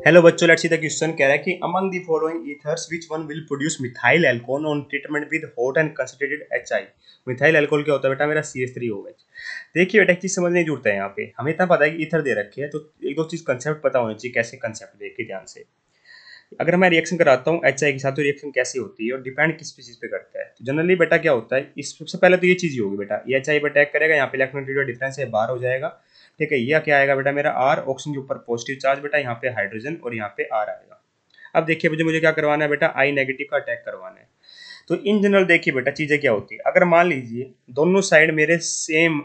Hello बच्चों, let's see the question कह रहा है कि among the following ethers which one will produce methyl alcohol on treatment with hot and concentrated HI। Methyl alcohol क्या होता है बेटा? मेरा CH3OH। देखिए बेटा, एक चीज समझ नहीं जुड़ता है यहाँ पे। हमें इतना पता है कि ईथर दे रखे है, तो एक दो चीज कंसेप्ट पता होनी चाहिए। कैसे कंसेप्ट? देखिए ध्यान से। अगर मैं रिएक्शन कराता हूँ HI के साथ, तो रिएक्शन कैसी होती है और डिपेंड किस चीज पे करता है। तो जनरली बेटा क्या होता है, इस सबसे पहले तो ये चीज ही होगी बेटा, ये HI पे अटैक करेगा, यहाँ पे इलेक्ट्रॉन डिफरेंस है, बाहर हो जाएगा। ठीक है, ये क्या आएगा बेटा? मेरा R, ऑक्सीजन के ऊपर पॉजिटिव चार्ज बेटा, यहाँ पे हाइड्रोजन और यहाँ पे R आएगा। अब देखिए मुझे क्या करवाना है बेटा? I नेगेटिव का अटैक करवाना है। तो इन जनरल देखिए बेटा, चीजें क्या होती है। अगर मान लीजिए दोनों साइड मेरे सेम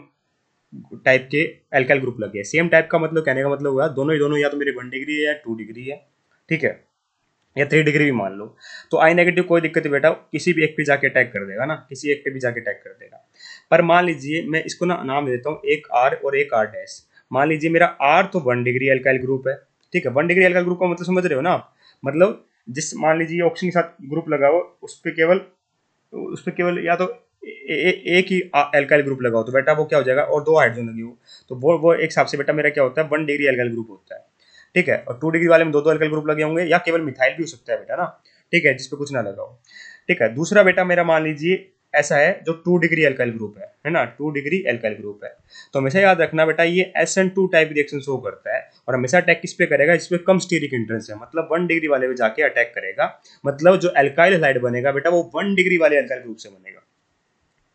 टाइप के एल्काइल ग्रुप लगे हैं। सेम टाइप का मतलब, कहने का मतलब हुआ दोनों या तो मेरे 1 डिग्री है या 2 डिग्री है, ठीक है, या 3 डिग्री भी मान लो। तो आई नेगेटिव कोई दिक्कत नहीं बेटा, किसी भी एक पे जाके अटैक कर देगा ना, किसी एक पे भी जाके अटैक कर देगा। पर मान लीजिए मैं इसको ना नाम देता हूँ, एक R और एक R डैश। मान लीजिए मेरा R तो 1 डिग्री एल्काइल ग्रुप है, ठीक है। 1 डिग्री एल्काइल ग्रुप का मतलब समझ रहे हो ना आप? मतलब जिस, मान लीजिए ऑक्सीजन के साथ ग्रुप लगा हो, उस पे केवल या तो एक ही एल्काइल ग्रुप लगा हो, तो बेटा वो क्या हो जाएगा, और दो हाइड्रोजन लगी हो, तो वो एक हिसाब से बेटा मेरा क्या होता है, 1 डिग्री एल्काइल ग्रुप होता है, ठीक है। और 2 डिग्री वाले में दो एल्काइल ग्रुप लगे होंगे, या केवल मिथाइल भी हो सकता है बेटा ना, ठीक है, जिसपे कुछ ना लगा हो, ठीक है। दूसरा बेटा मेरा मान लीजिए ऐसा है जो 2 डिग्री एल्काइल ग्रुप है ना, 2 डिग्री एल्काइल ग्रुप है। तो हमेशा याद रखना बेटा, ये SN2 टाइप रिएक्शन शो करता है, और हमेशा अटैक किस पे करेगा? जिसपे कम स्टीरिक इंट्रेंस है, मतलब 1 डिग्री वाले पे जाके अटैक करेगा। मतलब जो एल्काइल हैलाइड बनेगा बेटा, वो 1 डिग्री वाले एल्काइल ग्रुप से बनेगा।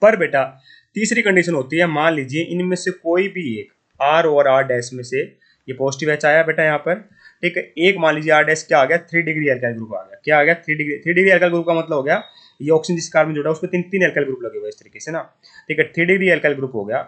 पर बेटा तीसरी कंडीशन होती है, मान लीजिए इनमें से कोई भी एक, R और R डैश में से, ये पॉजिटिव एच आया बेटा यहाँ पर, ठीक है। एक मान लीजिए R डैश क्या आ गया, 3 डिग्री एल्काइल ग्रुप आ गया। क्या आ गया? 3 डिग्री एल्काइल ग्रुप का मतलब हो गया, ये ऑक्सीजन जिस कार्बन जुड़ा है उस पर तीन तीन एल्काइल ग्रुप लगे हुए इस तरीके से ना, ठीक है। 3 डिग्री एल्काइल ग्रुप हो गया।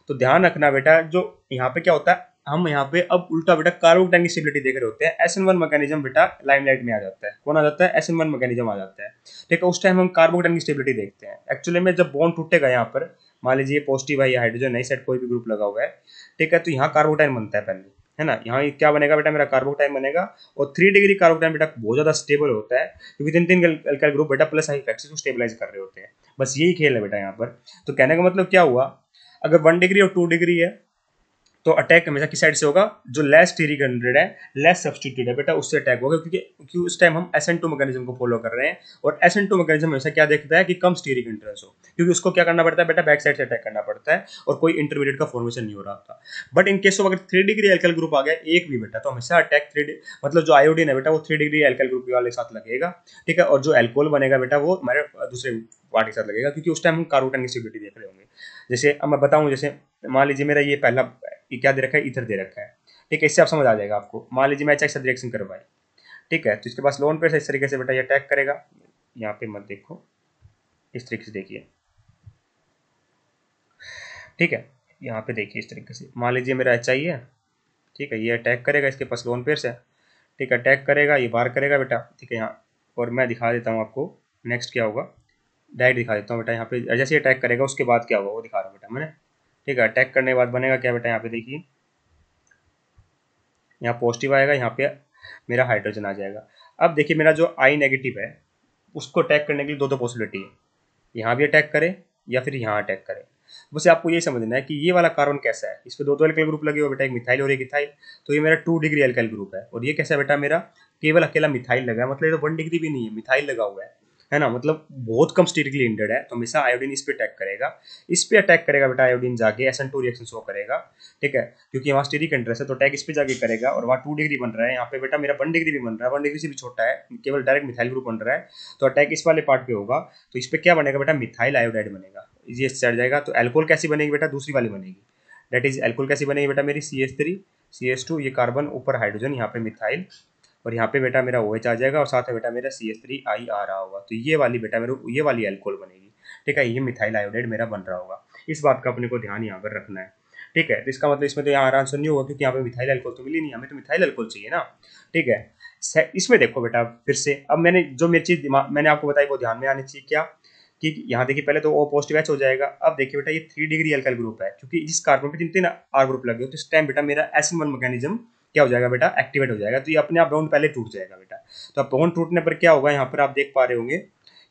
तो ध्यान रखना बेटा, जो यहाँ पे क्या होता है, हम यहाँ पे अब उल्टा बेटा कार्बोकेटाइन की स्टेबिलिटी देख रहे होते हैं। SN1 मैकेनिज्म बेटा लाइमलाइट में आ जाता है। कौन आ जाता है? SN1 मैकेनिज्म आ जाता है, ठीक है। उस टाइम हम कार्बोकेटाइन की स्टेबिलिटी देखते हैं। एक्चुअली में जब बॉन्ड टूटेगा यहाँ पर, मान लीजिए पॉजिटिव है या हाइड्रोजन है, साइड कोई भी ग्रुप लगा हुआ है, ठीक है, तो यहाँ कार्बोटाइन बनता है पहले, है ना। यहाँ क्या बनेगा बेटा? मेरा कार्बोटाइन बनेगा। और 3 डिग्री कार्बोटाइन बेटा बहुत ज्यादा स्टेबल होता है, क्योंकि तीन तीन एल्काइल ग्रुप बेटा प्लस आई इफेक्ट से स्टेबलाइज कर रहे होते हैं। बस यही खेल है बेटा यहाँ पर। तो कहने का मतलब क्या हुआ, अगर 1 डिग्री और 2 डिग्री है, तो अटैक हमेशा किस साइड से होगा? जो लेस स्टीरिक हंड्रेड है, लेस सब्सटीट्यूट है बेटा, उससे अटैक होगा, क्योंकि उस टाइम हम SN2 मैकेनिज्म को फॉलो कर रहे हैं। और SN2 मैकेनिज्म हमेशा क्या देखता है कि कम स्टीरिक इंटरेस्ट हो, क्योंकि उसको क्या करना पड़ता है बेटा? बैक साइड से अटैक करना पड़ता है, और कोई इंटरमीडिएट का फॉर्मेशन नहीं हो रहा था। बट इन केस ऑफ अगर 3 डिग्री एल्काइल ग्रुप आ गया एक भी बेटा, तो हमेशा अटैक मतलब जो आयोडीन है बेटा, वो 3 डिग्री एल्काइल ग्रुप वाले साथ लगेगा, ठीक है। और जो एल्कोहल बनेगा बेटा, वो हमारे दूसरे पार्ट के साथ लगेगा, क्योंकि उस टाइम हम कार्बोटाइन की स्टेबिलिटी देख रहे होंगे। जैसे अब मैं बताऊं, जैसे मान लीजिए मेरा ये पहला, ये क्या दे रखा है? ईथर दे रखा है, ठीक है। इससे आप समझ आ जाएगा आपको। मान लीजिए मैं HI के साथ रिएक्शन करवाई, ठीक है, तो इसके पास लोन पे इस तरीके से बेटा ये अटैक करेगा। यहाँ पे मत देखो, इस तरीके से देखिए, ठीक है। यहाँ पे देखिए इस तरीके से, मान लीजिए मेरा HI है, ठीक है, ये अटैक करेगा, इसके पास लोन पेयर है, ठीक है, अटैक करेगा, ये बार करेगा बेटा, ठीक है। यहाँ और मैं दिखा देता हूँ आपको नेक्स्ट क्या होगा, डायरेक्ट दिखा देता हूँ बेटा। यहाँ पे जैसे अटैक करेगा उसके बाद क्या होगा वो दिखा रहा हूँ बेटा मैंने, ठीक है। अटैक करने के बाद बनेगा क्या बेटा? यहाँ पे देखिए, यहाँ पॉजिटिव आएगा, यहाँ पे मेरा हाइड्रोजन आ जाएगा। अब देखिए मेरा जो I नेगेटिव है, उसको अटैक करने के लिए दो पॉसिबिलिटी है, यहाँ भी अटैक करे या फिर यहाँ अटैक करे। बस आपको ये समझना है कि ये वाला कार्बन कैसा है। इस पे दो एल्काइल ग्रुप लगे हुए बेटा, एक मिथाइल और एक इथाइल। तो ये मेरा 2 डिग्री एल्काइल ग्रुप है, और ये कैसा है बेटा? मेरा केवल अकेला मिथाइल लगा है, मतलब ये तो 1 डिग्री भी नहीं है, मिथाइल लगा हुआ है ना, मतलब बहुत कम स्टीरिकली इंडेड है। तो हमेशा आयोडीन इस पे अटैक करेगा, इस पे अटैक करेगा बेटा, आयोडीन जाके SN2 रिएक्शन शो करेगा, ठीक है, क्योंकि वहाँ स्टीरिक इंटरेस्ट है, तो अटैक इस पे जाके करेगा। और वहाँ 2 डिग्री बन रहा है, यहाँ पे बेटा मेरा 1 डिग्री भी बन रहा है, 1 डिग्री से भी छोटा है, केवल डायरेक्ट मिथाइल ग्रुप बन रहा है। तो अटैक इस वाले पार्ट पे होगा, तो इस पे क्या बनेगा बेटा? मिथाइल आयोडाइड बनेगा, ये चढ़ जाएगा। तो एल्कोहल कैसी बनेगी बेटा? दूसरी वाली बनेगी, दैट इज एल्कोहल कैसी बनेगी बेटा? मेरी CH3 CH2, ये कार्बन ऊपर हाइड्रोजन, यहाँ पे मिथाइल, और यहाँ पे बेटा मेरा OH आ जाएगा, और साथ में बेटा मेरा CH3I आ रहा होगा। तो ये वाली बेटा मेरे ये वाली एल्कोहल बनेगी, ठीक है, ये मिथाइल आयोडाइड मेरा बन रहा होगा। इस बात का अपने को ध्यान यहाँ पर रखना है, ठीक है। तो इसका मतलब इसमें तो यहाँ आंसर नहीं होगा, क्योंकि यहाँ पे मिथाइल अल्कोहल तो मिली नहीं, हमें तो मिथाइल अल्कोहल चाहिए ना, ठीक है। इसमें देखो बेटा फिर से, अब मैंने जो मेरी चीज मैंने आपको बताई वो ध्यान में आनी चाहिए, क्या कि यहाँ देखिए पहले तो O पॉजिटिव H हो जाएगा। अब देखिए बेटा ये 3 डिग्री एल्काइल ग्रुप है, क्योंकि जिस कार्बन पे तीन तीन R ग्रुप लगे हो, तो इस टाइम बेटा मेरा SN1 मैकेनिज्म क्या हो जाएगा बेटा? एक्टिवेट हो जाएगा। तो ये अपने आप बॉन्ड पहले टूट जाएगा बेटा। तो अब बॉन्ड टूटने पर क्या होगा, यहाँ पर आप देख पा रहे होंगे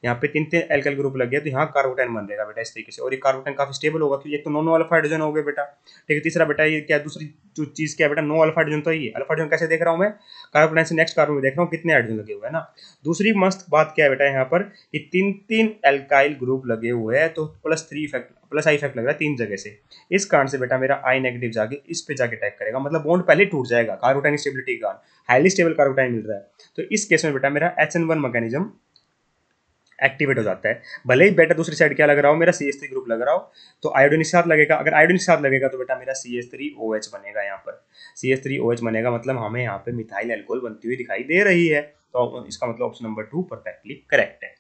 यहाँ पे 3 3 एल्काइल ग्रुप लग गया तो यहाँ कार्बोटाइन बन जाएगा बेटा इस तरीके से, और ये कार्बोटाइन काफी स्टेबल होगा क्योंकि एक तो नो अल्फा हाइड्रोजन हो गए बेटा। ठीक है, तीसरा बेटा ये क्या, दूसरी जो चीज क्या है बेटा, नो अल्फा हाइड्रोजन। तो ये अल्फा हाइड्रोजन कैसे देख रहा हूँ मैं, कार्बोटाइन से नेक्स्ट कार्बन में देख रहा हूँ कितने हाइड्रोजन लगे हुए हैं ना। दूसरी मस्त बात क्या है बेटा यहाँ पर कि 3 3 एल्काइल ग्रुप लगे हुए हैं तो +3 इफेक्ट, प्लस आई इफेक्ट लग रहा है 3 जगह से। इस कारण से बेटा मेरा आई नेगेटिव जाके इस पे जाके अटैक करेगा, मतलब बॉन्ड पहले टूट जाएगा कार्बोटाइन स्टेबिलिटी के कारण, हाईली स्टेबल कार्बोटाइन मिल रहा है। तो इस केस में बेटा मेरा HN1 मैकेनिज्म एक्टिवेट हो जाता है। भले ही बेटा दूसरी साइड क्या लग रहा हो, मेरा CH3 ग्रुप लग रहा हो, तो आयोडीन के साथ लगेगा। अगर आयोडीन के साथ लगेगा तो बेटा मेरा CH3OH बनेगा। यहाँ पर CH3OH बनेगा, मतलब हमें यहाँ पे मिथाइल अल्कोहल बनती हुई दिखाई दे रही है। तो इसका मतलब ऑप्शन नंबर 2 परफेक्टली करेक्ट है।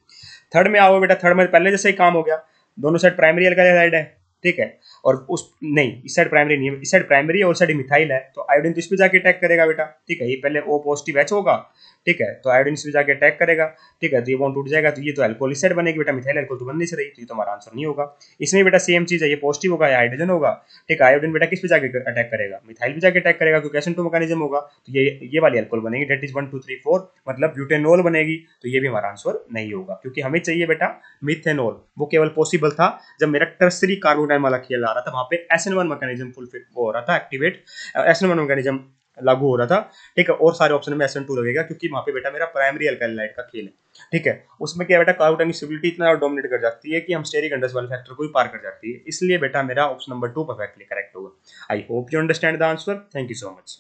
थर्ड में आओ बेटा, थर्ड में पहले जैसे ही काम हो गया, दोनों साइड प्राइमरी अल्काइल साइड है, ठीक है, और उस नहीं इस साइड प्राइमरी नहीं है, इस साइड प्राइमरी और साइड मिथाइल है, तो आयोडीन तो इस पे जाके अटैक करेगा बेटा। ठीक है, ये पहले O पॉजिटिव H होगा, ठीक है, तो आयोडीन इस पे जाके अटैक करेगा। ठीक है, तो ये बॉन्ड टूट जाएगा, तो ये तो अल्कोहल इस साइड बनेगी बेटा, मिथाइल अल्कोहल तो बन नहीं से रही, तो ये तो हमारा आंसर नहीं होगा। इसमें बेटा सेम चीज है, ये पॉजिटिव होगा, या हाइड्रोजन होगा। ठीक है, आयोडीन बेटा किस पे जाके अटैक करेगा, मिथाइल पे जाके अटैक करेगा, क्योंकि SN2 मैकेनिज्म होगा। तो ये वाली अल्कोहल बनेगी, डेट इज 1 2 3 4, मतलब ब्यूटेनॉल बनेगी। तो ये भी हमारा आंसर नहीं होगा, क्योंकि हमें चाहिए बेटा मिथेनॉल। वो केवल पॉसिबल था जब मेरा टर्सरी कार्बोटाइन वाला खेल आ रहा था, वहां पे SN1 मैकेनिज्म फुलफिल वो हो रहा था, एक्टिवेट SN1 मैकेनिज्म लागू हो रहा था। ठीक है, और सारे ऑप्शन में SN2 लगेगा, क्योंकि वहां पे बेटा मेरा प्राइमरी अल्काइलाइड का खेल है। ठीक है, उसमें क्या बेटा कार्बोटाइन की स्टेबिलिटी इतना डोमिनेट कर जाती है कि हम स्टेरिक अंडरसवाल फैक्टर को ही पार कर जाती है। इसलिए बेटा मेरा ऑप्शन नंबर 2 परफेक्टली करेक्ट होगा। I hope you understand the answer. Thank you so much.